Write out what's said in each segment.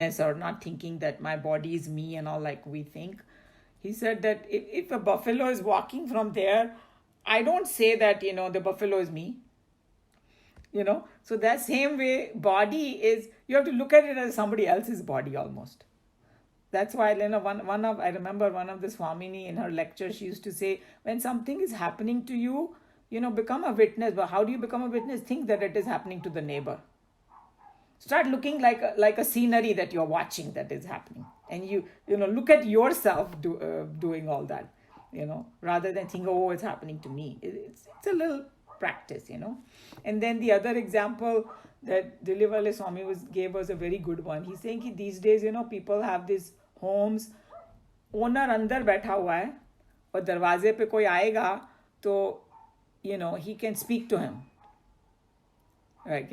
or not thinking that my body is me and all like we think. He said that if a buffalo is walking from there, I don't say that, the buffalo is me. So that same way body is, you have to look at it as somebody else's body almost. That's why, I remember one of the Swamini in her lecture, she used to say, when something is happening to you, become a witness. But how do you become a witness? Think that it is happening to the neighbor. Start looking like a scenery that you're watching that is happening, and look at yourself doing all that, rather than think, oh, it's happening to me. It's a little practice. And then the other example that Dilivale Swami gave us a very good one. He's saying कि these days, people have these homes, owner अंदर बैठा हुआ है और दरवाजे पे कोई आएगा तो he can speak to him, right?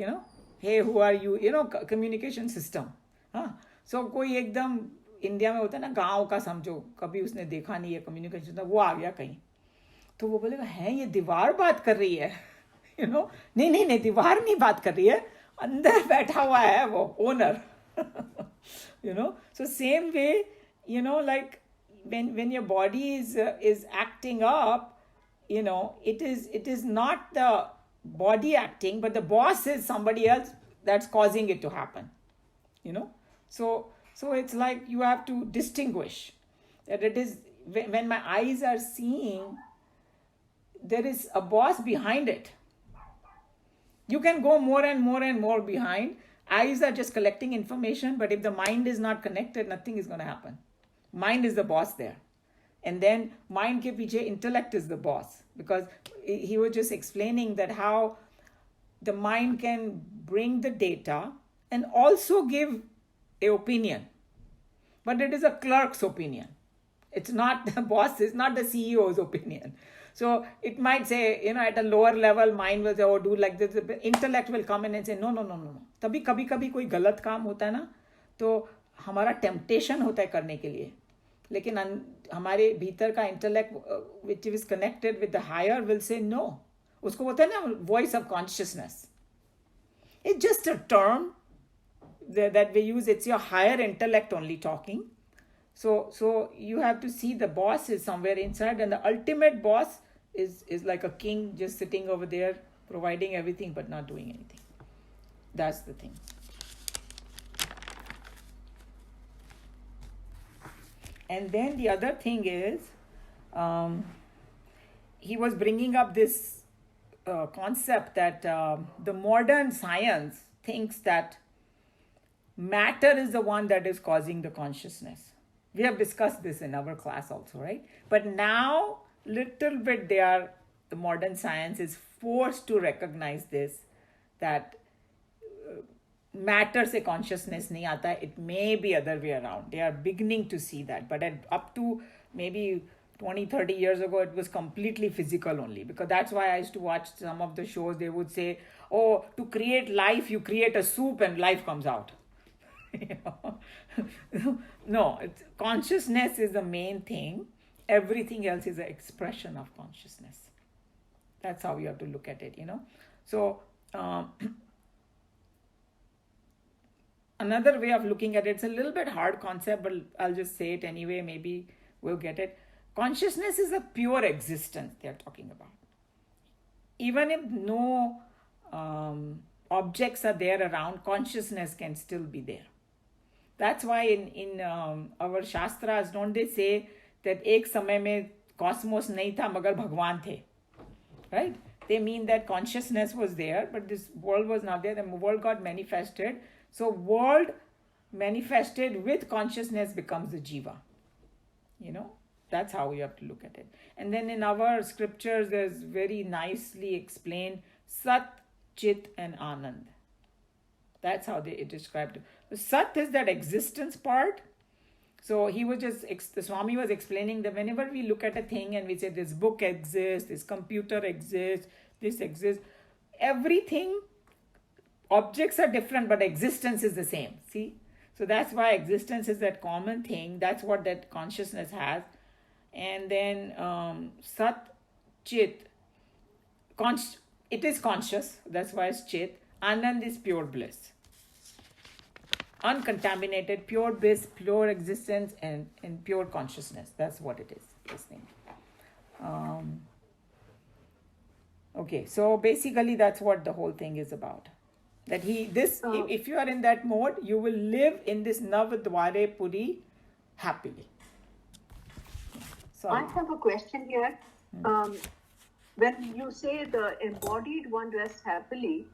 Hey, who are you? Communication system. हाँ, so कोई एकदम इंडिया में होता है ना, गांव का समझो, कभी उसने देखा नहीं है कम्युनिकेशन, वो आ गया कहीं, तो वो बोलेगा, है ये दीवार बात कर रही है, नहीं नहीं नहीं, दीवार नहीं बात कर रही है, अंदर बैठा हुआ है वो owner. So same way, like when your body is acting up, it is not the body acting, but the boss is somebody else that's causing it to happen. So it's like you have to distinguish that it is, when my eyes are seeing, there is a boss behind it. You can go more and more and more behind. Eyes are just collecting information, but if the mind is not connected, nothing is going to happen. Mind is the boss there. And then mind ke piche intellect is the boss, because he was just explaining that how the mind can bring the data and also give a opinion, but it is a clerk's opinion. It's not the boss, it's not the CEO's opinion. So it might say, at a lower level, mind will say, oh, do like this. Intellect will come in and say, no, no, no, no, no. तभी कभी कोई गलत काम होता है ना, तो हमारा टेम्पटेशन होता है करने के लिए, लेकिन हमारे भीतर का intellect which is connected with the higher will say no. उसको बोलते हैं ना voice of consciousness. It's just a term that we use. It's your higher intellect only talking. So you have to see the boss is somewhere inside, and the ultimate boss is like a king just sitting over there providing everything but not doing anything. That's the thing. And then the other thing is, he was bringing up this concept that the modern science thinks that matter is the one that is causing the consciousness. We have discussed this in our class also, right? But now, little bit the modern science is forced to recognize this, that matter से consciousness नहीं आता. It may be other way around. They are beginning to see that. But up to maybe 20-30 years ago, it was completely physical only. Because that's why I used to watch some of the shows. They would say, oh, to create life, you create a soup and life comes out. No, consciousness is the main thing. Everything else is an expression of consciousness. That's how you have to look at it, So another way of looking at it, it's a little bit hard concept, but I'll just say it anyway, maybe we'll get it. Consciousness is a pure existence they're talking about. Even if no objects are there around, consciousness can still be there. That's why in our shastras, don't they say that एक समय में cosmos नहीं था मगर भगवान थे, right? They mean that consciousness was there, but this world was not there. The world got manifested. So world manifested with consciousness becomes the jiva. That's how you have to look at it. And then in our scriptures, there's very nicely explained Sat, Chit, and Anand. That's how they described it. Sat is that existence part. So he was the Swami was explaining that whenever we look at a thing and we say this book exists, this computer exists, this exists, everything, objects are different, but existence is the same. See? So that's why existence is that common thing. That's what that consciousness has. And then Sat, Chit, it is conscious. That's why it's Chit. Anand is pure bliss. uncontaminated, pure bliss, pure existence, and pure consciousness. That's what it is, this thing. Okay, so basically that's what the whole thing is about. That if you are in that mode, you will live in this Navadware Puri happily. I have a question here. When you say the embodied one rests happily,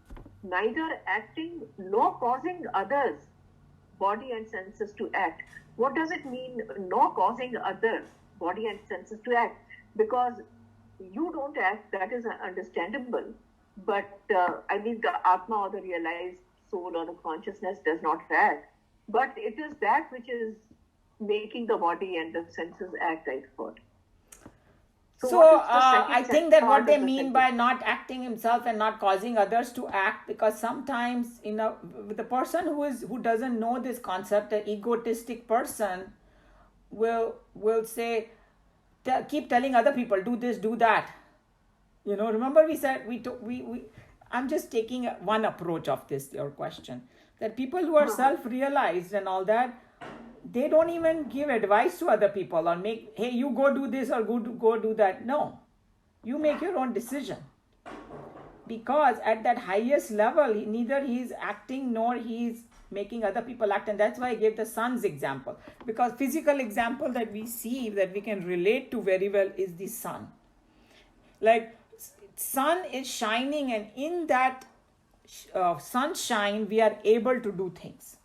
neither acting nor causing others, body and senses to act. What does it mean, nor causing others, body and senses to act? Because you don't act, that is understandable. But I mean, the Atma or the realized soul or the consciousness does not act. But it is that which is making the body and the senses act, I thought. So I think that what they mean by not acting himself and not causing others to act, because sometimes the person who doesn't know this concept, an egotistic person, will say, keep telling other people, do this, do that. Remember we said I'm just taking one approach of this, your question, that people who are self-realized and all that, they don't even give advice to other people or hey, you go do this or go do that. No, you make your own decision, because at that highest level, neither he is acting nor he is making other people act. And that's why I gave the sun's example, because physical example that we see, that we can relate to very well, is the sun. Like, sun is shining, and in that sunshine we are able to do things.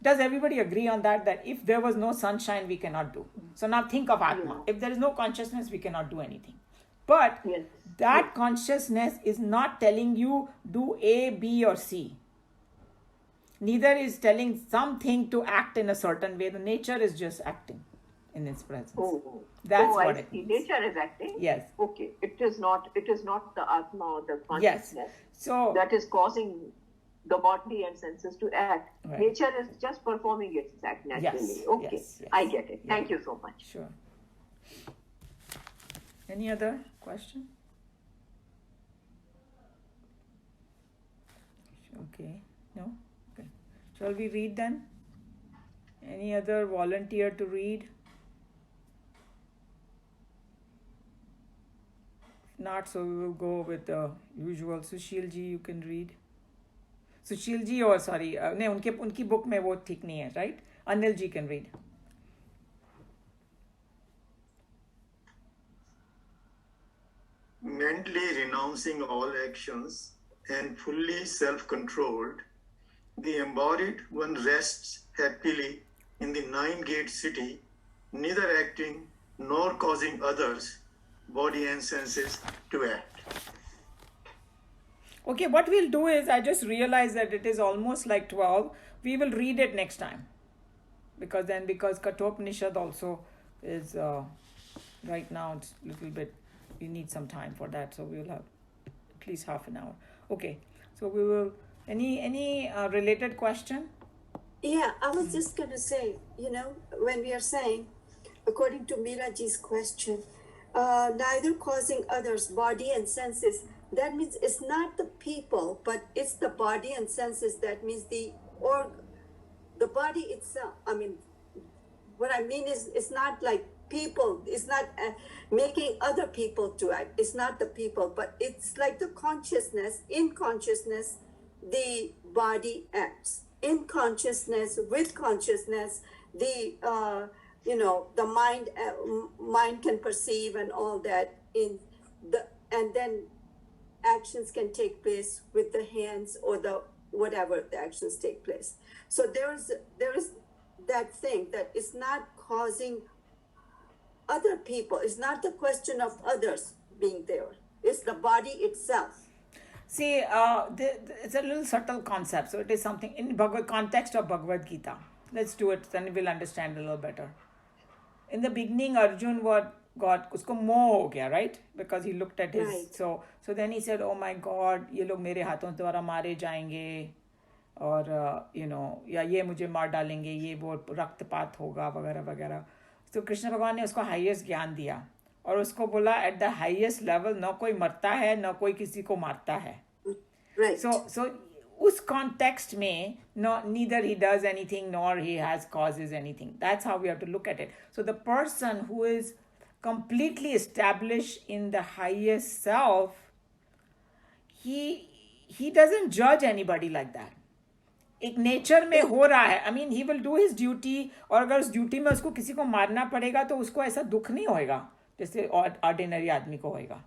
Does everybody agree on that if there was no sunshine, we cannot do? So now think of Atma. If there is no consciousness, we cannot do anything. But that consciousness is not telling you do A, B, or C. Neither is telling something to act in a certain way. The nature is just acting in its presence. That's what it means. Nature is acting? Yes. Okay. It is not the Atma or the consciousness. Yes. So that is causing the body and senses to act. Right. Nature is just performing its act naturally. Yes. Okay. Yes. I get it. Thank you so much. Sure. Any other question? Okay. No? Okay. Shall we read then? Any other volunteer to read? If not, so we will go with the usual. Sushil ji, you can read. Sushil ji, or sorry, no, उनकी book में वो ठीक नहीं है, right? Anil ji can read. Mentally renouncing all actions and fully self-controlled, the embodied one rests happily in the nine-gate city, neither acting nor causing others, body and senses, to act. Okay, what we'll do is, I just realized that it is almost like 12. We will read it next time. Because Kathoupanishad also is, right now it's a little bit, we need some time for that. So we'll have at least half an hour. Okay, so we will, any related question? Yeah, I was just going to say, when we are saying, according to Miraji's question, neither causing others, body and senses, that means it's not the people, but it's the body and senses. That means the body itself. I mean, what I mean is, it's not like people. It's not making other people to act. It's not the people, but it's like the consciousness. In consciousness, the body acts. In consciousness, with consciousness, the mind can perceive and all that. And then actions can take place with the hands or the whatever the actions take place. So there is that thing that is not causing other people. It's not the question of others being there. It's the body itself. See, it's a little subtle concept. So it is something in context of Bhagavad Gita. Let's do it, then we'll understand a little better. In the beginning, Arjun got usko moh ho gaya, right? Because he looked at his Right. so then he said, oh my God, ye log mere haathon द्वारा मारे जाएंगे, और या ये मुझे मार डालेंगे, ये वो रक्तपात होगा वगैरह वगैरह. तो कृष्ण भगवान ने उसको हाईएस्ट ज्ञान दिया और उसको बोला, एट द हाईएस्ट लेवल न कोई मरता है न कोई किसी को मारता है. Right. So उस context में neither he does anything nor he has causes anything. That's how we have to look at it. So the person who is completely established in the highest self, he doesn't judge anybody like that. एक nature में हो रहा है. I mean, he will do his duty, और अगर उस duty में उसको किसी को मारना पड़ेगा तो उसको ऐसा दुख नहीं होएगा जैसे ऑर्डिनरी आदमी को होएगा.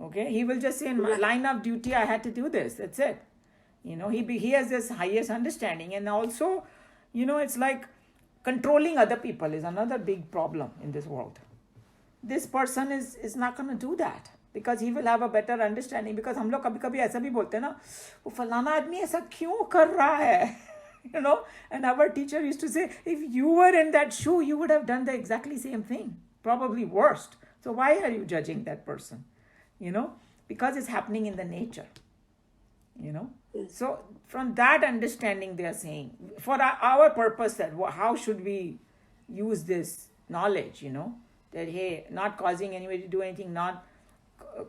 Okay, he will just say, in my line of duty I had to do this, that's it. He has this highest understanding. And also, it's like controlling other people is another big problem in this world. This person is not going to do that because he will have a better understanding. Because हम लोग कभी कभी ऐसा भी बोलते हैं ना, वो फलाना आदमी ऐसा क्यों कर रहा है? And our teacher used to say, if you were in that shoe, you would have done the exactly same thing, probably worst. So why are you judging that person? Because it's happening in the nature. Yes. So from that understanding, they are saying, for our purpose, that how should we use this knowledge, that, hey, not causing anybody to do anything, not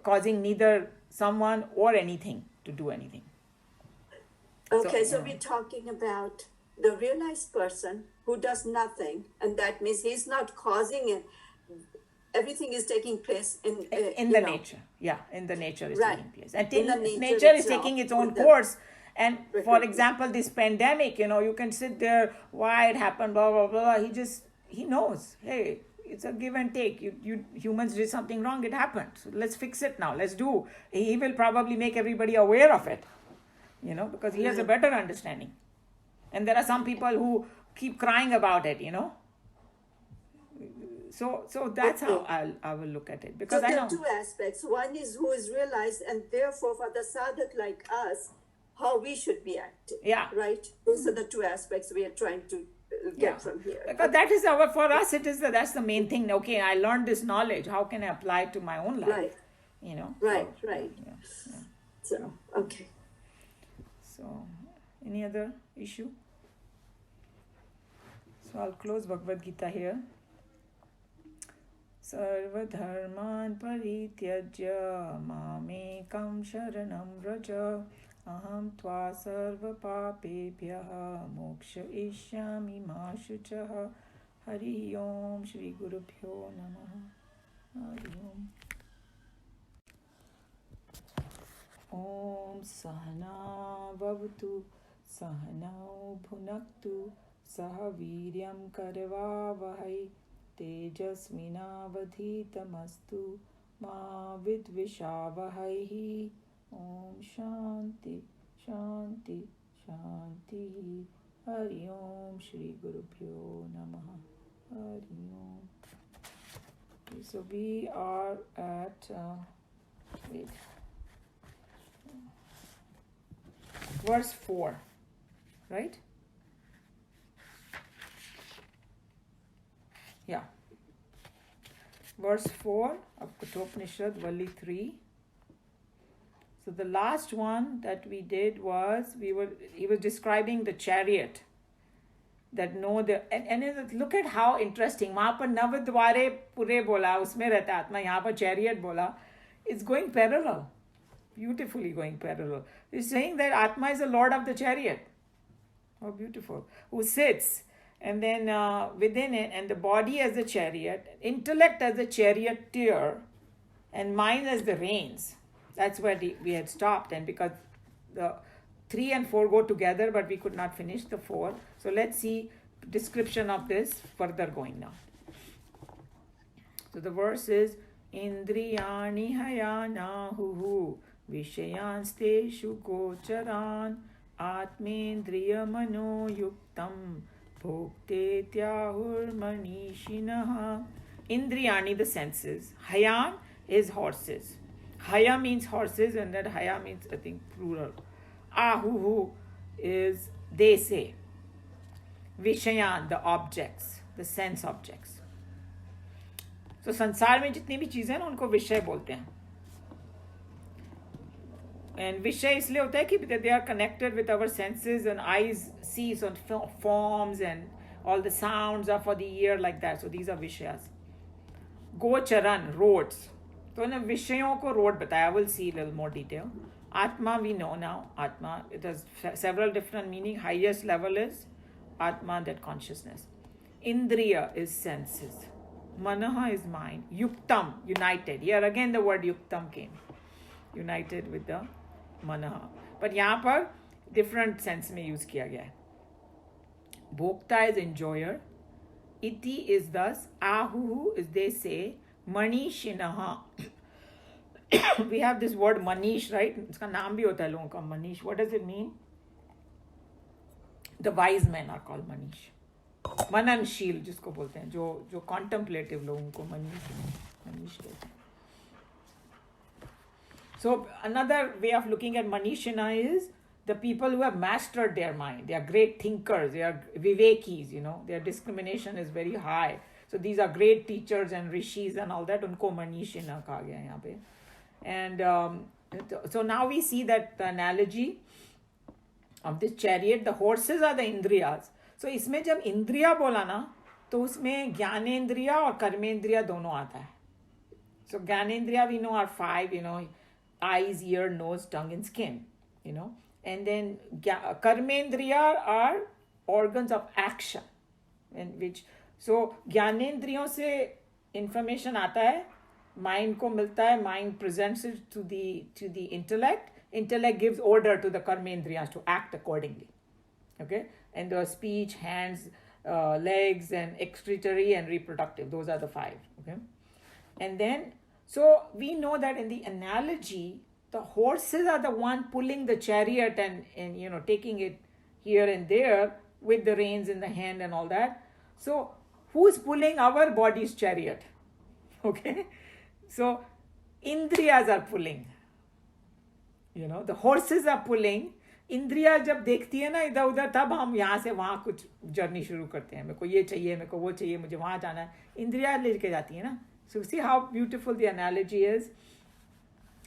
causing neither someone or anything to do anything. Okay, so we're talking about the realized person who does nothing, and that means he's not causing it. Everything is taking place in the nature. Yeah, in the nature is taking place. And nature is taking its own course. And for example, this pandemic, you can sit there, why it happened, blah, blah, blah. He knows, hey, it's a give and take. You humans did something wrong, it happened. So let's fix it now. Let's do. He will probably make everybody aware of it, because he has a better understanding. And there are some people who keep crying about it, So that's how I will look at it. Because so there are two aspects. One is who is realized, and therefore for the sadhak like us, how we should be acting. Yeah. Right? Those are the two aspects we are trying to get from here. Because that is for us, that's the main thing. Okay, I learned this knowledge. How can I apply it to my own life? Right. Right. Yeah. So, okay. So, any other issue? So I'll close Bhagavad Gita here. सर्वधर्मान् परित्यज्य मामेकं शरणं व्रज अहं त्वा सर्वपापेभ्यः मोक्षयिष्यामि मा शुचः. हरि ओम श्री गुरुभ्यो नमः. हरि ओम. ओम सहना भवतु सहनौ भुनक्तु सह वीर्यं करवावहै तेजस्विनावधीतमस्तु मा विद्विषावहैः. ओम शांति शांति शांति. हरि ओम श्री गुरुभ्यो नमः. हरि ओम. So we are at verse 4, right? Yeah. Verse 4 of Kathoupanishad, Valli 3. So the last one that we did was, he was describing the chariot that and look at how interesting. वहाँ पर नवद्वारे पुरे बोला, उसमें रहता आत्मा, यहाँ पर chariot बोला. It's going parallel. Beautifully going parallel. It's saying that Atma is the lord of the chariot. Oh, beautiful. Who sits. And then within it, and the body as the chariot, intellect as the charioteer, and mind as the reins. That's where we had stopped. And because the 3 and 4 go together, but we could not finish the 4. So let's see description of this further going now. So the verse is, Indriyani hayanahuhu vishayansteshu gocharan atmendriya mano yuktam bhokte tyahur manishinaha. Indriyani, the senses. Hayan is horses. Haya means horses, and that haya means, I think, plural. Ahuhu is they say. Vishayan, the objects, the sense objects. So संसार में जितनी भी चीजें हैं उनको विषय बोलते हैं. And विषय इसलिए होता है कि they are connected with our senses, and eyes see some forms, and all the sounds are for the ear, like that. So these are vishayas. Gocharan, roads. तो इन विषयों को road बताया. I will see a little more detail. Atma we know now. Atma, it has several different meaning. Highest level is Atma, that consciousness. Indriya is senses. Manaha is mind. Yuktam, united. Here again the word yuktam came. United with the manaha. But यहाँ पर different sense में use किया गया है. Bhokta is enjoyer. Iti is thus. Ahuhu is they say. Manishinaha. We have this word Manish, right? इसका नाम भी होता है लोगों का Manish. What does it mean? The wise men are called Manish. मननशील जिसको बोलते हैं, जो contemplative लोगों को Manish कहते हैं. So another way of looking at Manishina is the people who have mastered their mind. They are great thinkers. They are vivekis, Their discrimination is very high. So these are great teachers and rishis and all that. उनको Manishina कहा गया यहाँ पे. And so now we see that the analogy of this chariot, the horses are the indriyas. So इसमें जब इंद्रिया बोला ना, तो उसमें ज्ञानेंद्रिया और कर्मेंद्रिया दोनों आता है. So ज्ञानेंद्रिया we know are 5, eyes, ear, nose, tongue and skin, And then karmendriya are organs of action, so ज्ञानेंद्रियों से information आता है, mind को मिलता है, mind presents it to the intellect gives order to the karmendriyas to act accordingly, okay, and the speech, hands, legs and excretory and reproductive, those are the 5, okay. And then so we know that in the analogy, the horses are the one pulling the chariot and taking it here and there with the reins in the hand and all that. So who's pulling our body's chariot? Okay. So indriyas are pulling. The horses are pulling. इंद्रिया जब देखती है ना इधर उधर, तब हम यहाँ से वहाँ कुछ जर्नी शुरू करते हैं. मेरे को ये चाहिए, मेरे को वो चाहिए, मुझे वहाँ जाना है. इंद्रिया लेके जाती है ना. So see how beautiful the analogy is.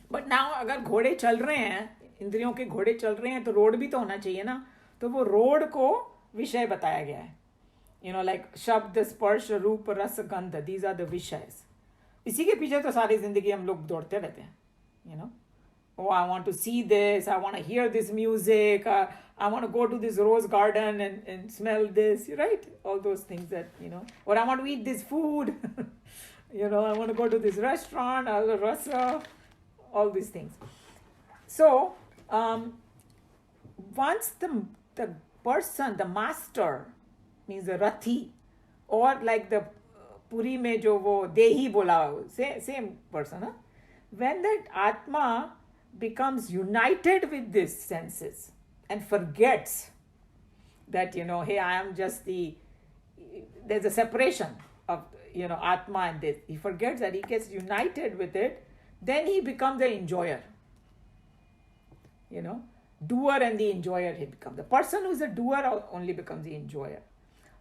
But now अगर घोड़े चल रहे हैं, इंद्रियों के घोड़े चल रहे हैं, तो रोड भी तो होना चाहिए ना. तो वो रोड को विषय बताया गया है. Like शब्द, स्पर्श, रूप, रस, गंध, these are the विषयs. इसी के पीछे तो सारी जिंदगी हम लोग दौड़ते रहते हैं. Oh, I want to see this, I want to hear this music, I want to go to this rose garden and smell this, right? All those things that, or I want to eat this food. I want to go to this restaurant, rasa, all these things. So, once the person, the master, means the rathi, or like the Puri mein jo wo dehi bola, same person, when that Atma becomes united with these senses and forgets that, hey, I am just there's a separation of, Atma and this. He forgets that, he gets united with it, then he becomes the enjoyer. Doer and the enjoyer he becomes. The person who is a doer only becomes the enjoyer.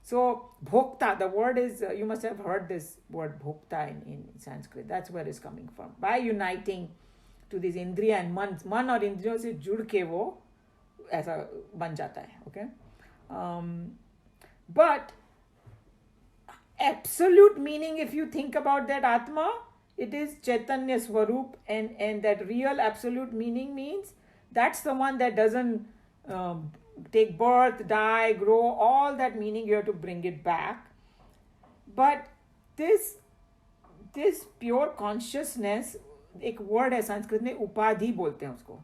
So, bhokta, the word is, you must have heard this word bhokta in Sanskrit. That's where it's coming from. By uniting to this indriya and man और इंद्रियों से जुड़ के वो ऐसा बन जाता है, okay? But absolute meaning, if you think about that Atma, it is Chaitanya Swarup, and that real absolute meaning means that's the one that doesn't take birth, die, grow, all that meaning you have to bring it back. But this pure consciousness, एक word है संस्कृत में, उपाधि बोलते हैं उसको,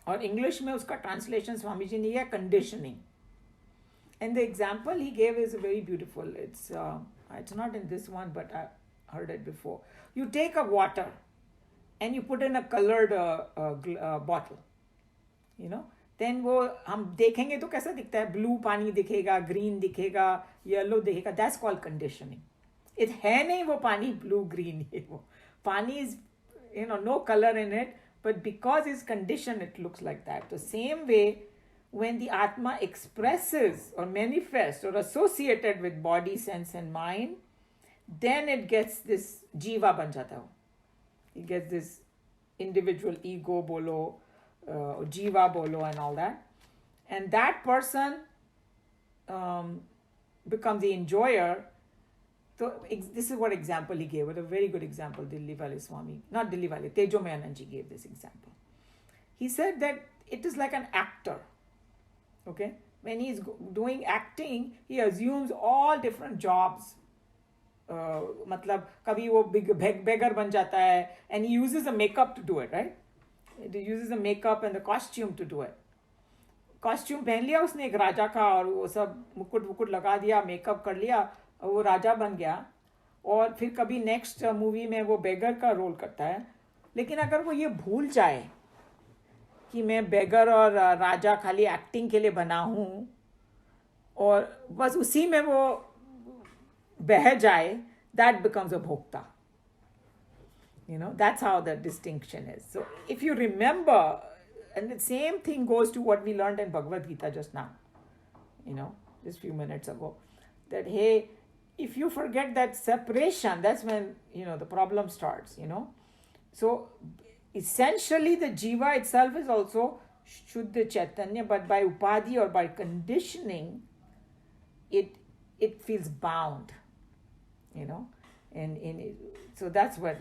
और English में उसका ट्रांसलेशन स्वामी जी ने किया conditioning. And the example he gave is very beautiful. It's not in this one, but I heard it before. You take a water and you put in a colored bottle, then वो हम देखेंगे तो कैसा दिखता है, blue पानी दिखेगा, green दिखेगा, येलो दिखेगा. That's called conditioning. It है नहीं वो पानी ब्लू ग्रीन, वो पानी is, no color in it, but because it's conditioned, it looks like that. The same way, when the Atma expresses or manifests or associated with body, sense and mind, then it gets this jiva ban jata ho. It gets this individual ego bolo, jiva bolo and all that. And that person becomes the enjoyer. So this is what example he gave, a very good example, Dilli Wale Swami, not Dilli Wale, Tejo Mayanand ji gave this example. he said that it is like an actor. Okay, when he's doing acting, he assumes all different jobs. मतलब कभी वो beggar बन जाता है, and he uses a makeup to do it, right? He uses the makeup and the costume to do it. Costume पहन लिया उसने एक राजा का, और वो सब मुकुट वुकुट लगा दिया, मेकअप कर लिया, और वो राजा बन गया. और फिर कभी नेक्स्ट मूवी में वो बेगर का रोल करता है. लेकिन अगर वो ये भूल जाए कि मैं बेगर और राजा खाली एक्टिंग के लिए बना हूँ, और बस उसी में वो बह जाए, that becomes a Bhokta. That's how the distinction is. So if you remember, and the same thing goes to what we learned in Bhagavad Gita just now, just a few minutes ago, that hey, if you forget that separation, that's when the problem starts. So essentially the jiva itself is also Shuddha Chaitanya, but by upadhi or by conditioning, it feels bound. So that's what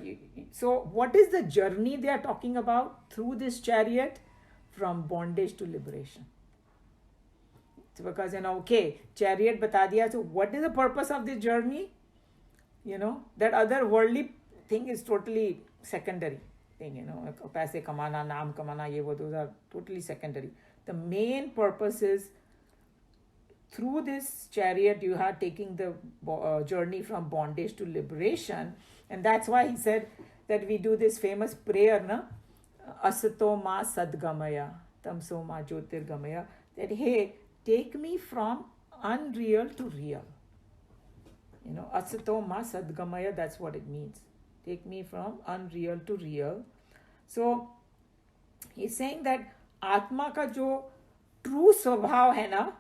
so what is the journey they are talking about through this chariot? From bondage to liberation. So because okay, chariot bata diya, so what is the purpose of this journey? That other worldly thing is totally secondary thing. Paise kamana, naam kamana, those are totally secondary. The main purpose is through this chariot you are taking the journey from bondage to liberation. And that's why he said that we do this famous prayer, Asato ma sadgamaya, tamso ma jyotirgamaya, that hey, take me from unreal to real. Asato ma sadgamaya, that's what it means. Take me from unreal to real. So he's saying that Atma ka jo true swabhav hai na,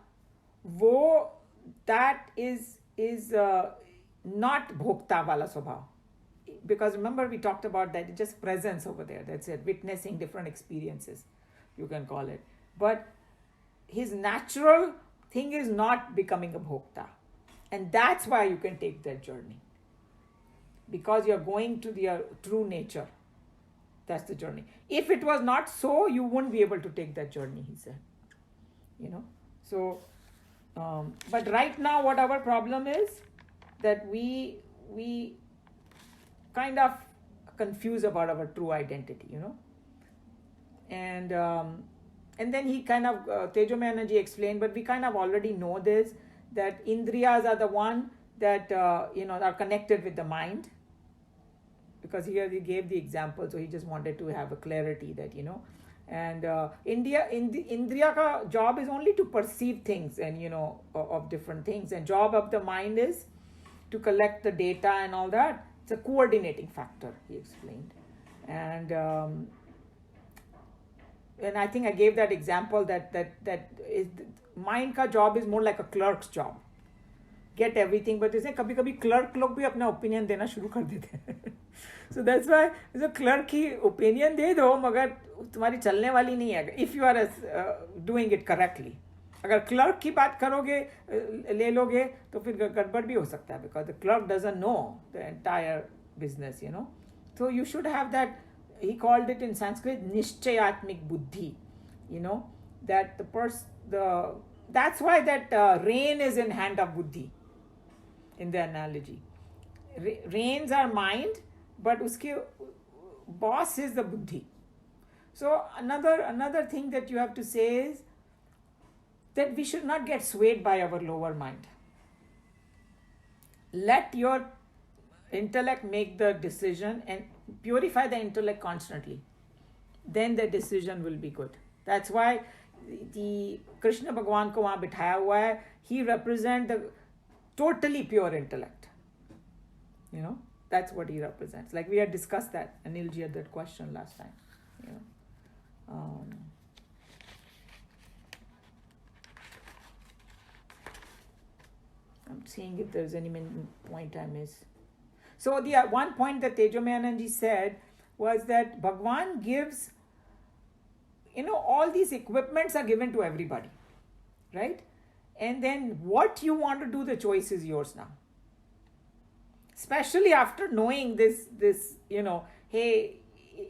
वो that is not bhokta wala swabhav. Because remember we talked about that, it's just presence over there, that's it, witnessing different experiences, you can call it. But his natural thing is not becoming a bhokta, and that's why you can take that journey, because you're going to your true nature. That's the journey. If it was not so, you wouldn't be able to take that journey, he said. So but right now what our problem is, that we kind of confused about our true identity, and then he kind of Tejomay energy explained, but we kind of already know this, that indriyas are the one that are connected with the mind, because here he gave the example, so he just wanted to have a clarity that and Indriya ka job is only to perceive things and of different things, and job of the mind is to collect the data and all that. It's a coordinating factor, he explained. And I think I gave that example that is mind ka job is more like a clerk's job, get everything, but जैसे कभी कभी clerk लोग भी अपना opinion देना शुरू कर देते हैं. So that's why जो clerk की opinion दे दो, मगर तुम्हारी चलने वाली नहीं है if you are doing it correctly. अगर clerk की बात करोगे, ले लोगे, तो फिर गड़बड़ भी हो सकता है, because the clerk doesn't know the entire business, So you should have that, he called it in Sanskrit, nishchayatmik buddhi, that that's why that rain is in hand of buddhi, in the analogy. Rains are mind, but uske boss is the buddhi. So another thing that you have to say is that we should not get swayed by our lower mind. Let your intellect make the decision and purify the intellect constantly. Then the decision will be good. That's why the Krishna Bhagwan ko wahan bithaya hua hai. He represents the totally pure intellect. That's what he represents. Like we had discussed that, Anilji had that question last time. I'm seeing if there's any point I miss. So the one point that Tejomayananji said was that Bhagwan gives, all these equipments are given to everybody, right? And then what you want to do, the choice is yours now. Especially after knowing this, hey,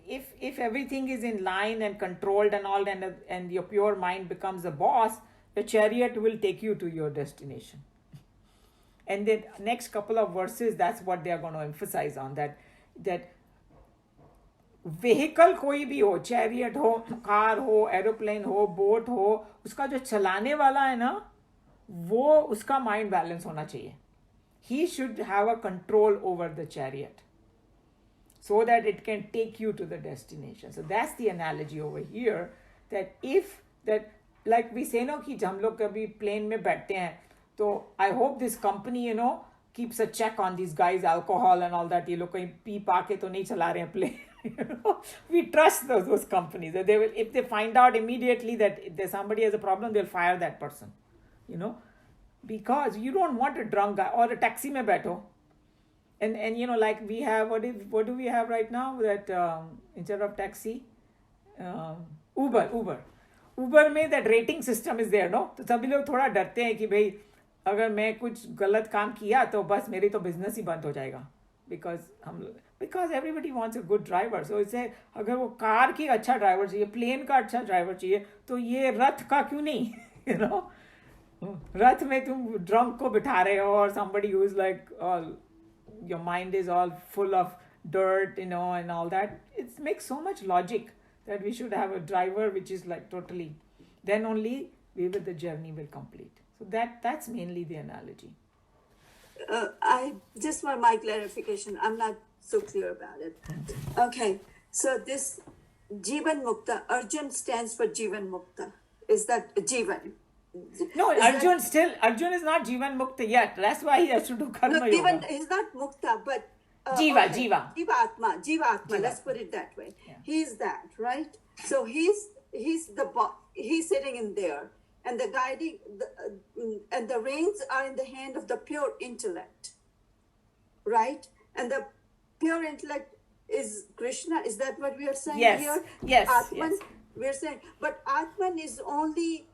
if everything is in line and controlled and all, and your pure mind becomes the boss, the chariot will take you to your destination. And then next couple of verses, that's what they are going to emphasize on, that vehicle कोई भी हो, chariot हो, car हो, aeroplane हो, boat हो, उसका जो चलाने वाला है ना, वो उसका mind balance होना चाहिए. He should have a control over the chariot so that it can take you to the destination. So that's the analogy over here, that if that, like we say no, कि हम लोग कभी plane में बैठते हैं, तो I hope this company, keeps a check on these guys, alcohol and all that. ये लोग कहीं पी पा के तो नहीं चला रहे हैं plane. We trust those companies. That they will, if they find out immediately that if somebody has a problem, they'll fire that person. Because you don't want a drunk guy. Or a taxi में बैठो. And like we have, what do we have right now? That instead of taxi, Uber में that rating system is there, no? तो सभी लोग थोड़ा डरते हैं कि भाई अगर मैं कुछ गलत काम किया तो बस मेरी तो बिजनेस ही बंद हो जाएगा, because everybody wants a good driver. So इसे अगर वो कार की अच्छा ड्राइवर चाहिए, प्लेन का अच्छा ड्राइवर चाहिए, तो ये रथ का क्यों नहीं? रथ में तुम ड्रंक को बिठा रहे हो, और somebody who is like all, your mind is all full of dirt, and all that. It makes so much logic that we should have a driver which is like totally, then only the journey will complete. So that's mainly the analogy. I just want my clarification. I'm not so clear about it. Okay, so this Jivan Mukta, Arjun stands for Jivan Mukta. Is that Jivan? No, Arjun is not Jivan Mukta yet. That's why he has to do Karma no, Yoga. Jivan is not Mukta, but Jiva. Jiva Atma. Let's put it that way. Yeah. He's that, right? So he's the he's sitting in there, and the guiding and the reins are in the hand of the pure intellect, right? And the pure intellect is Krishna. Is that what we are saying here? Yes. Atman. Yes. We're saying, but Atman is only.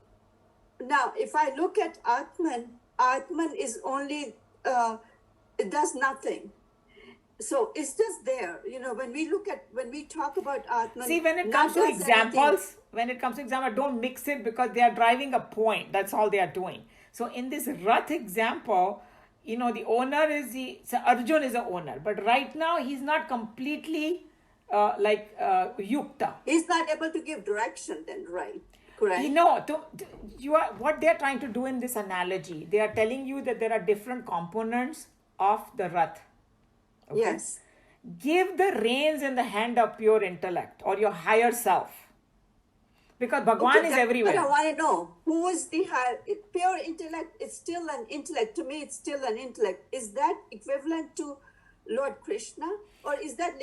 Now, if I look at Atman is only it does nothing. So it's just there, when we talk about Atman. See, when it comes to examples, don't mix it, because they are driving a point. That's all they are doing. So in this Rath example, the owner so Arjun is the owner, but right now he's not completely yukta. He's not able to give direction then, right? Correct. What they are trying to do in this analogy, they are telling you that there are different components of the Rath. Okay? Yes. Give the reins in the hand of pure intellect or your higher self. Because Bhagwan is everywhere. I want to know, who is the higher? Pure intellect, it's still an intellect. To me, it's still an intellect. Is that equivalent to Lord Krishna? Or is that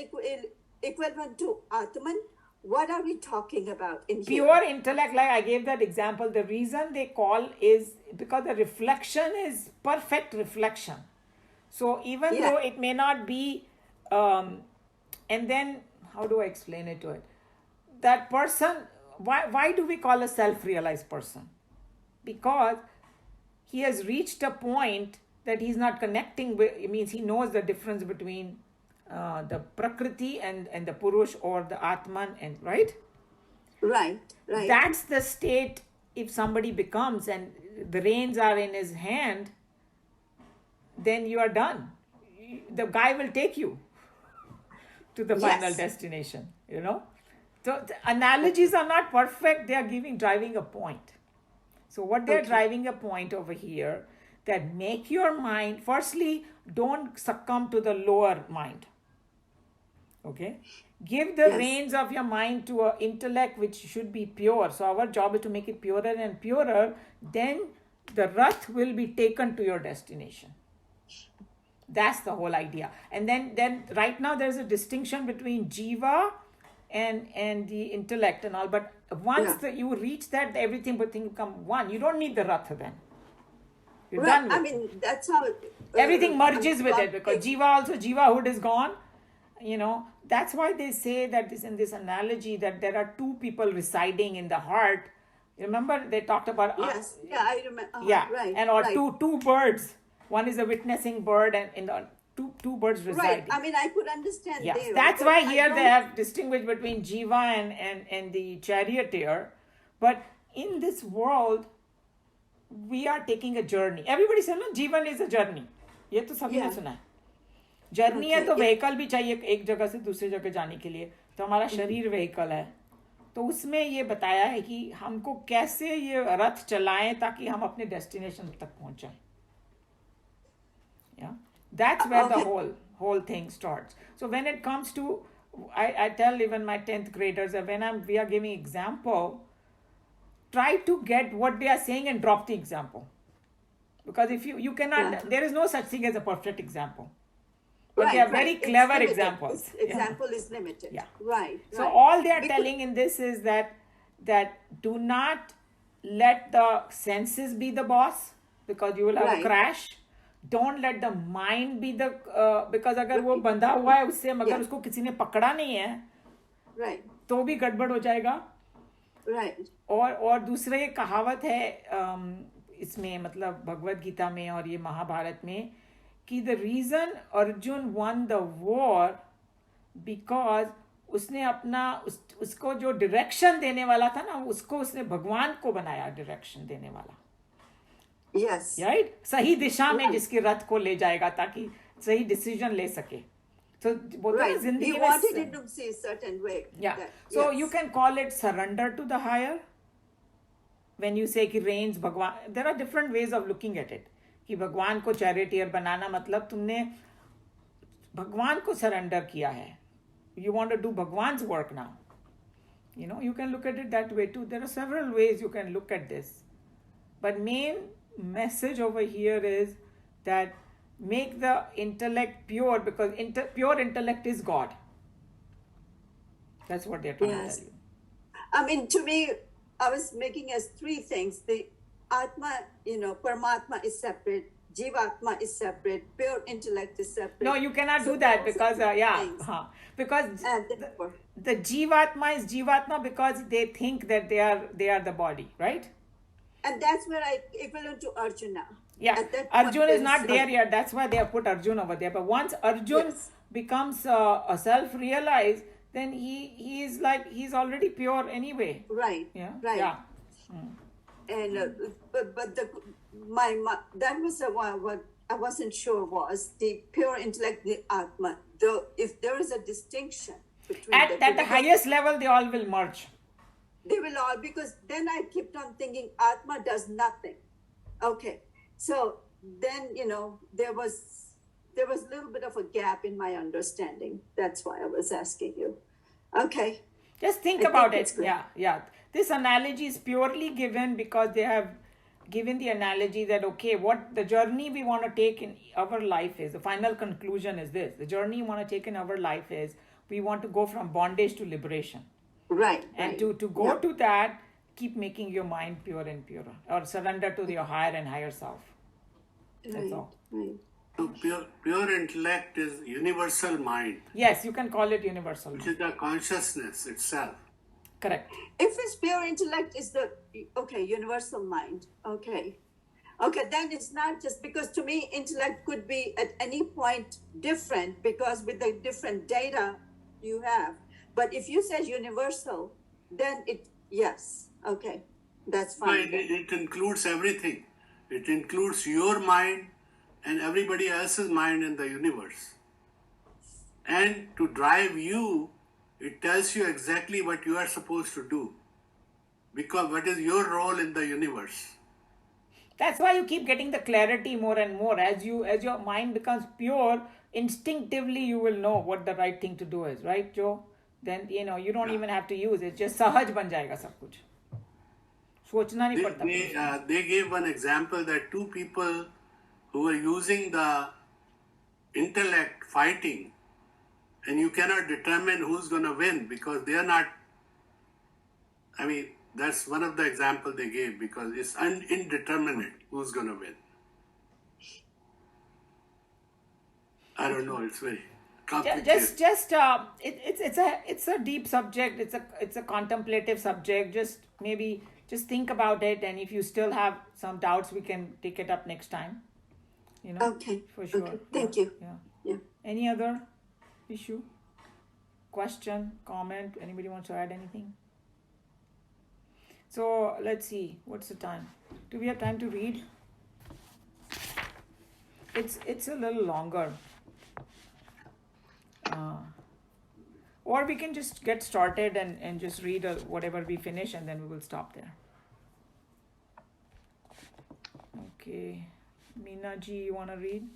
equivalent to Atman? What are we talking about in here? Pure intellect, like I gave that example, the reason they call is because the reflection is perfect reflection. So even though it may not be, and then how do I explain it to it? That person, why do we call a self-realized person? Because he has reached a point that he's not connecting with, it means he knows the difference between the Prakriti and the Purush, or the Atman, and right? Right. That's the state if somebody becomes, and the reins are in his hand, then you are done. The guy will take you to the final destination, So the analogies are not perfect. They are driving a point. So what they're driving a point over here, that make your mind, firstly, don't succumb to the lower mind. Okay? Give the reins of your mind to an intellect which should be pure. So our job is to make it purer and purer. Then the Rath will be taken to your destination. That's the whole idea. And then right now there's a distinction between Jiva and the intellect and all. But once you reach that, everything will become one. You don't need the Rath then. You're done with that's how everything merges with it, because Jivahood is gone. That's why they say that in this analogy that there are two people residing in the heart. Remember they talked about I remember. right. And two birds. One is a witnessing bird, and two birds Right. residing. I mean, I could understand Yes, there. that's but why I here they don't- have distinguished between Jiva and the charioteer. But in this world, we are taking a journey. Everybody says, no, जीवन is a journey. ये तो सभी ने Yeah. सुना है. Journey है Okay. तो vehicle भी चाहिए एक जगह से दूसरी जगह जाने के लिए. तो हमारा शरीर व्हीकल है. तो उसमें ये बताया है कि हमको कैसे ये रथ चलाएं ताकि हम अपने डेस्टिनेशन तक पहुंच जाएं. Yeah, that's where the Okay. whole thing starts. So when it comes to, I tell even my 10th graders that when we are giving example, try to get what they are saying and drop the example. Because if you cannot, Yeah. there is no such thing as a perfect example. But they are very It's clever limited. examples. This Yeah. example is limited. Yeah. Right. So right. all they are Because- telling in this is that do not let the senses be the boss, because you will have a Right. crash. Don't let the mind be the because अगर वो बंधा हुआ है उससे मगर Yeah. उसको किसी ने पकड़ा नहीं है Right. तो भी गड़बड़ हो जाएगा. Right. और दूसरा ये कहावत है इसमें मतलब भगवत गीता में और ये महाभारत में कि the reason Arjun won the war because उसने अपना उसको जो डायरेक्शन देने वाला था ना उसको उसने भगवान को बनाया डायरेक्शन देने वाला. Yes. राइट सही दिशा में Right. जिसके रथ को ले जाएगा ताकि सही डिसीजन ले सके. तो बोलते हैं Right. जिंदगी He में wanted it to see a certain way. yeah, That- so yes. you can call it surrender to the higher. When you say कि reigns भगवान, there are different ways of looking at it. कि भगवान को charioteer बनाना मतलब तुमने भगवान को surrender किया है. You want to do भगवान's work now. You can look at it that way too. There are several ways you can look at this. But main message over here is that make the intellect pure, because pure intellect is God. That's what they're trying Yes. to tell you. I mean, to me, I was making as three things. The Atma, Paramatma is separate. Jivatma is separate. Pure intellect is separate. No, you cannot So do that those because, are the yeah, things. because And therefore, the Jivatma is Jivatma because they think that they are the body, right? and that's where I equivalent to Arjuna. Yeah, At that point, Arjun is not there's there yet. That's why they have put Arjun over there. But once Arjun Yes. becomes a self-realized, then he is like he's already pure anyway. Right. Yeah, Right. yeah. And but that was what I wasn't sure was the pure intellect, the Atma. Though if there is a distinction between At the the two, highest level, they all will merge. they will all, because then I kept on thinking Atma does nothing. Okay, so then there was a little bit of a gap in my understanding. That's why I was asking you. Okay. Just think I about think it. it's good. Yeah. This analogy is purely given because they have given the analogy that, okay, what the journey we want to take in our life is, the final conclusion is this. The journey you want to take in our life is, we want to go from bondage to liberation. Right. And right. to go Yeah. to that, keep making your mind pure and purer, or surrender to your higher and higher self. That's Right, all. right. So pure intellect is universal mind, Yes, you can call it universal. which is the consciousness itself. Correct. If it's pure intellect is the universal mind. Okay, then it's not just, because to me intellect could be at any point different because with the different data you have. But if you say universal, then that's So fine. it includes everything. It includes your mind and everybody else's mind in the universe. And to drive you, it tells you exactly what you are supposed to do. Because what is your role in the universe? That's why you keep getting the clarity more and more. As your mind becomes pure, instinctively you will know what the right thing to do is, right, Joe? Then you don't even have to use it. Just सहज बन जाएगा सब कुछ. सोचना नहीं पड़ता. They gave one example that two people who were using the intellect fighting, and you cannot determine who's going to win because they are not. I mean, that's one of the examples they gave because it's indeterminate who's going to win. I don't know. It's very complicated. It's a deep subject. It's a contemplative subject. Just think about it, and if you still have some doubts, we can take it up next time. Okay. For sure. Okay. Thank you. Yeah. Yeah. Any other issue? Question, comment? Anybody wants to add anything? So let's see. What's the time? Do we have time to read? It's a little longer. Or we can just get started and just read whatever we finish and then we will stop there. Okay. Meena ji, you want to read?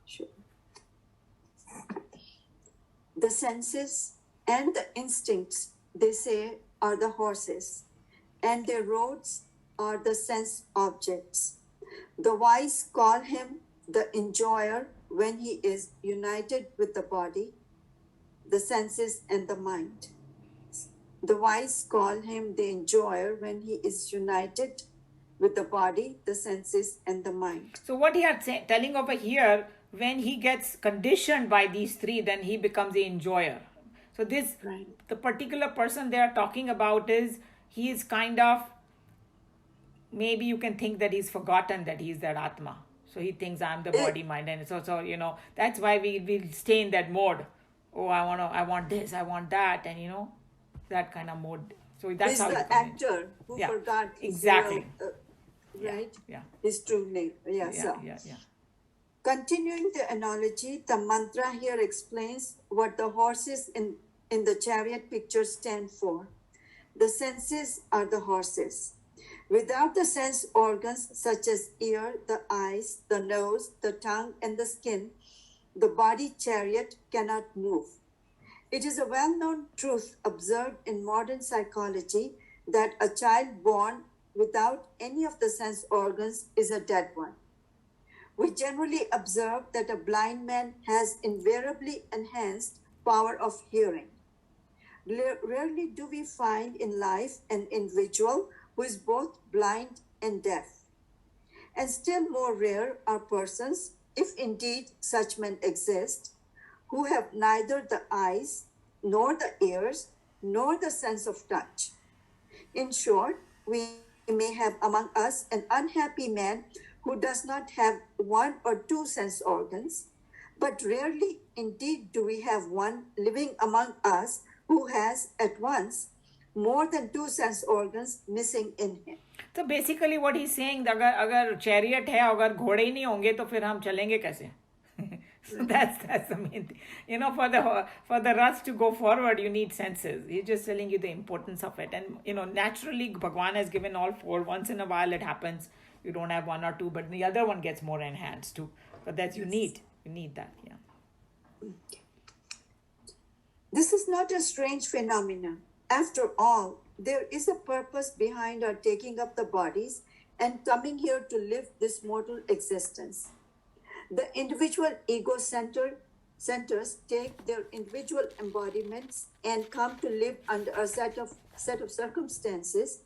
Sure. The senses and the instincts, they say, are the horses, and their roads are the sense objects. The wise call him the enjoyer when he is united with the body, the senses, and the mind. The wise call him the enjoyer when he is united with the body, the senses, and the mind. So what he is telling over here, when he gets conditioned by these three, then he becomes the enjoyer. So this, Right. the particular person they are talking about he is kind of, maybe you can think that he's forgotten that he's that Atma. So he thinks I'm the body, mind, and so that's why we stay in that mode. Oh, I want this, I want that, and that kind of mode. So that's He's how the it comes in. actor who Yeah, forgot his exactly. real, right? Yeah. His true name. Yeah. So Yeah. continuing the analogy, the mantra here explains what the horses in the chariot picture stand for. The senses are the horses. Without the sense organs such as ear, the eyes, the nose, the tongue, and the skin, the body chariot cannot move. It is a well-known truth observed in modern psychology that a child born without any of the sense organs is a dead one. We generally observe that a blind man has invariably enhanced power of hearing. Rarely do we find in life an individual who is both blind and deaf. And still more rare are persons, if indeed such men exist, who have neither the eyes, nor the ears, nor the sense of touch. In short, we may have among us an unhappy man who does not have one or two sense organs, but rarely indeed do we have one living among us who has at once more than two sense organs missing in him. So basically what he's saying, अगर chariot है, अगर घोड़े ही नहीं होंगे तो फिर हम चलेंगे कैसे? So that's the main thing. For the rush to go forward, you need senses. He's just telling you the importance of it. And naturally, Bhagwan has given all four. Once in a while it happens. You don't have one or two, but the other one gets more enhanced too. But that's you need that. Yeah. This is not a strange phenomenon. After all, there is a purpose behind our taking up the bodies and coming here to live this mortal existence. The individual ego centers take their individual embodiments and come to live under a set of circumstances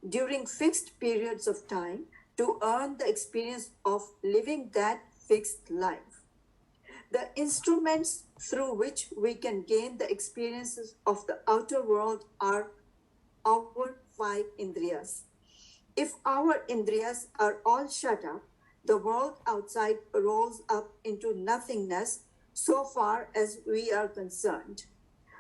during fixed periods of time to earn the experience of living that fixed life. The instruments through which we can gain the experiences of the outer world are our five indriyas. If our indriyas are all shut up, the world outside rolls up into nothingness so far as we are concerned.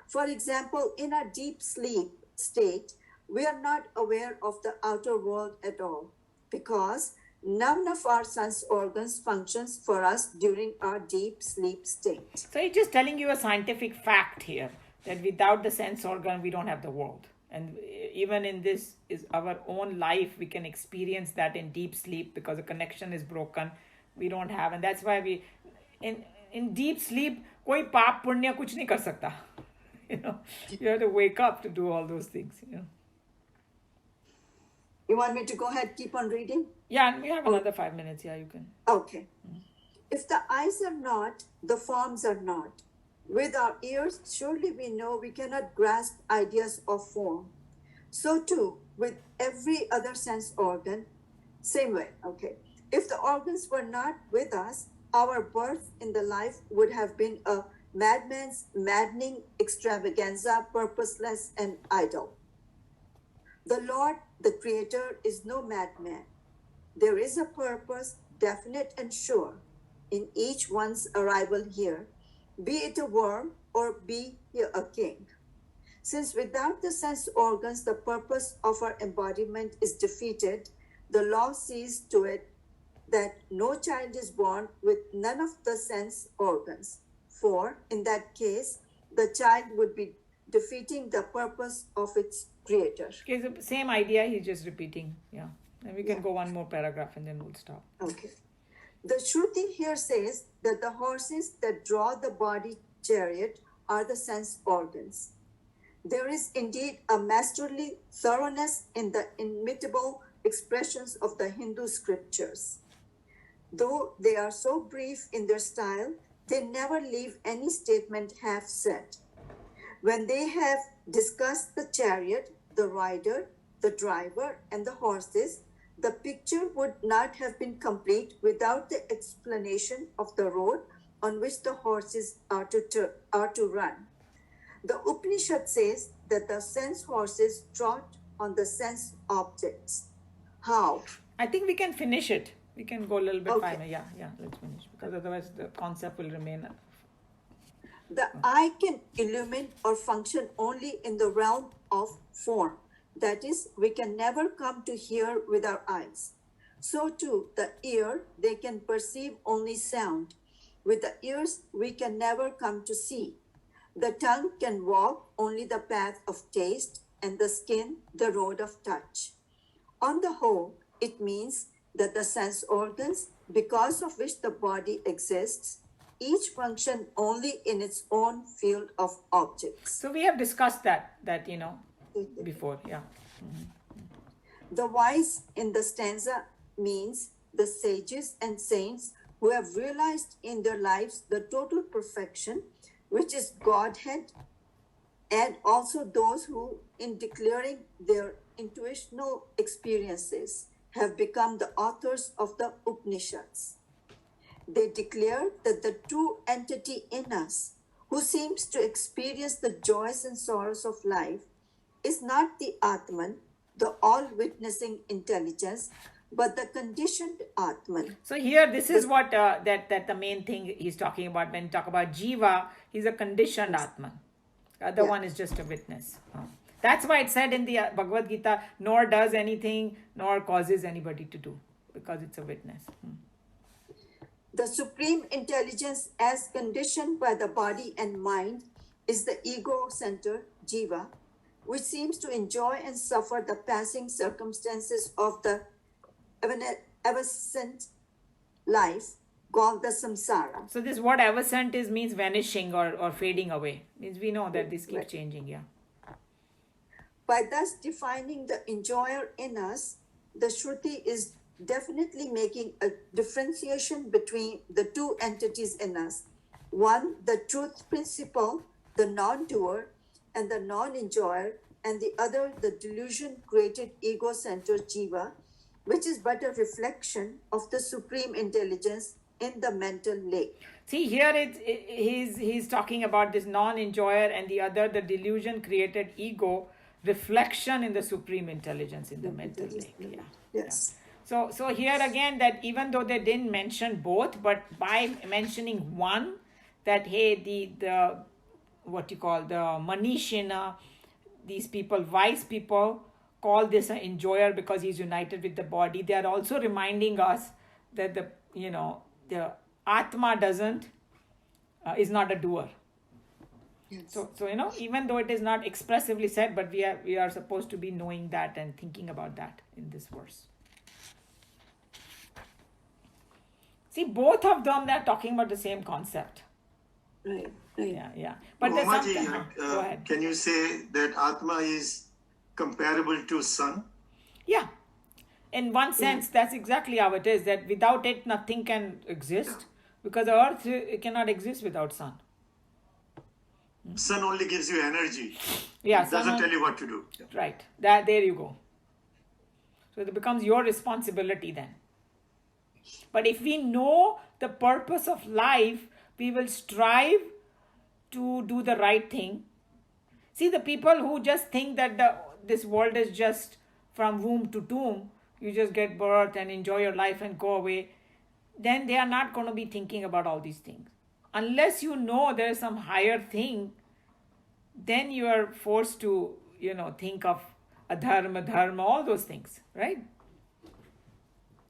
For example, in a deep sleep state, we are not aware of the outer world at all because none of our sense organs functions for us during our deep sleep state. So he's just telling you a scientific fact here that without the sense organ, we don't have the world. And even in this is our own life, we can experience that in deep sleep because the connection is broken. We don't have, and that's why we, in deep sleep, कोई पाप पुण्य कुछ नहीं कर सकता. You have to wake up to do all those things. You want me to go ahead, keep on reading? Yeah, and we have another 5 minutes. Yeah, you can. Okay. If the eyes are not, the forms are not. With our ears, surely we know we cannot grasp ideas of form. So too, with every other sense organ, same way, okay. If the organs were not with us, our birth in the life would have been a madman's maddening extravaganza, purposeless and idle. The Lord, the Creator, is no madman. There is a purpose, definite and sure, in each one's arrival here, be it a worm or be he a king. Since without the sense organs the purpose of our embodiment is defeated, the law sees to it that no child is born with none of the sense organs. For in that case, the child would be defeating the purpose of its creator. Okay, so same idea, he's just repeating. Yeah. And we can Yeah. go one more paragraph and then we'll stop. Okay. The Shruti here says that the horses that draw the body chariot are the sense organs. There is indeed a masterly thoroughness in the inimitable expressions of the Hindu scriptures. Though they are so brief in their style, they never leave any statement half said. When they have discussed the chariot, the rider, the driver, and the horses, the picture would not have been complete without the explanation of the road on which the horses are to run. The Upanishad says that the sense horses trot on the sense objects. How? I think we can finish it. We can go a little bit Okay. further. Yeah, let's finish. Because otherwise the concept will remain. The eye can illumine or function only in the realm of form. That is, we can never come to hear with our eyes. So too, the ear, they can perceive only sound. With the ears, we can never come to see. The tongue can walk only the path of taste, and the skin the road of touch. On the whole, it means that the sense organs, because of which the body exists, each function only in its own field of objects. So we have discussed that before. Yeah. The wise in the stanza means the sages and saints who have realized in their lives the total perfection, which is Godhead, and also those who, in declaring their intuitional experiences, have become the authors of the Upanishads. They declare that the true entity in us, who seems to experience the joys and sorrows of life, is not the Atman, the all-witnessing intelligence, but the conditioned Atman. So here, this is what that the main thing he's talking about when you talk about Jiva. He's a conditioned Atman. The other one is just a witness. That's why it said in the Bhagavad Gita, nor does anything, nor causes anybody to do, because it's a witness. The supreme intelligence, as conditioned by the body and mind, is the ego center, Jiva, which seems to enjoy and suffer the passing circumstances of the evanescent life called the samsara. So this word evanescent is means vanishing or fading away. Means we know that this keeps Right. changing. Yeah. By thus defining the enjoyer in us, the Shruti is definitely making a differentiation between the two entities in us. One, the truth principle, the non-doer, and the non-enjoyer, and the other, the delusion-created ego-centered jiva, which is but a reflection of the supreme intelligence in the mental lake. See here, he's talking about this non-enjoyer and the other, the delusion-created ego, reflection in the supreme intelligence in the mental lake. Yeah. Yes. So here again, that even though they didn't mention both, but by mentioning one, that hey, the what you call the Manishina, these people, wise people, call this an enjoyer because he's united with the body. They are also reminding us that the Atma is not a doer. Yes. So even though it is not expressively said, but we are supposed to be knowing that and thinking about that in this verse. See, both of them, they're talking about the same concept. Right. Yeah. But there's Mamaji, something. Go ahead. can you say that Atma is comparable to sun? Yeah. In one sense, that's exactly how it is. That without it, nothing can exist. Because the earth it cannot exist without sun. Sun only gives you energy. Yeah. It doesn't sun- tell you what to do. Right. There you go. So it becomes your responsibility then. But if we know the purpose of life, we will strive to do the right thing. See, the people who just think that this world is just from womb to tomb, you just get birth and enjoy your life and go away. then they are not going to be thinking about all these things. Unless you know there is some higher thing, then you are forced to, think of adharma, dharma, all those things, right?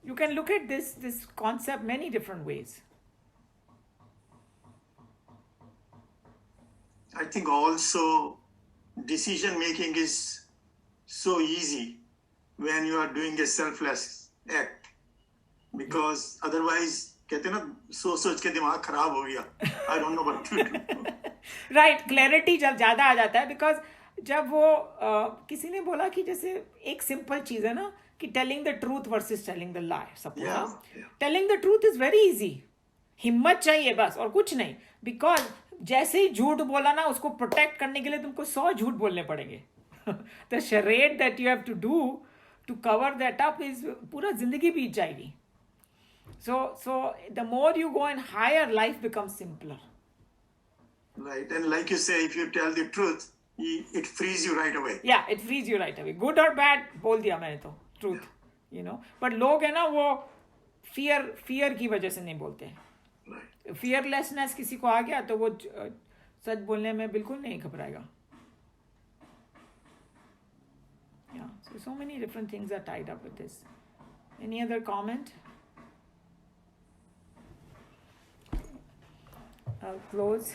You can look at this concept many different ways. I think also decision making is so easy when you are doing a selfless act, because otherwise कहते हैं ना सोच के दिमाग खराब हो गया, I don't know what to do. Right, clarity जब ज़्यादा आ जाता है, बिकॉज जब वो किसी ने बोला कि जैसे एक सिंपल चीज़ है ना कि telling the truth versus telling the lie, suppose telling the truth is very easy, हिम्मत चाहिए बस और कुछ नहीं, बिकॉज जैसे ही झूठ बोला ना उसको प्रोटेक्ट करने के लिए तुमको 100 झूठ बोलने पड़ेंगे. The charade that you have to do to cover that up is पूरा जिंदगी बीत जाएगी. So the more you go in higher, life becomes simpler. Right, and like you say, if you tell the truth, it frees you right away. Yeah, it frees you right away. Good or bad, बोल दिया मैंने तो truth, But लोग है ना वो fear की वजह से नहीं बोलते हैं. Right. Fearlessness किसी को आ गया तो वो सच बोलने में बिल्कुल नहीं घबराएगा. Yeah, so many different things are tied up with this. Any other comment? I'll close.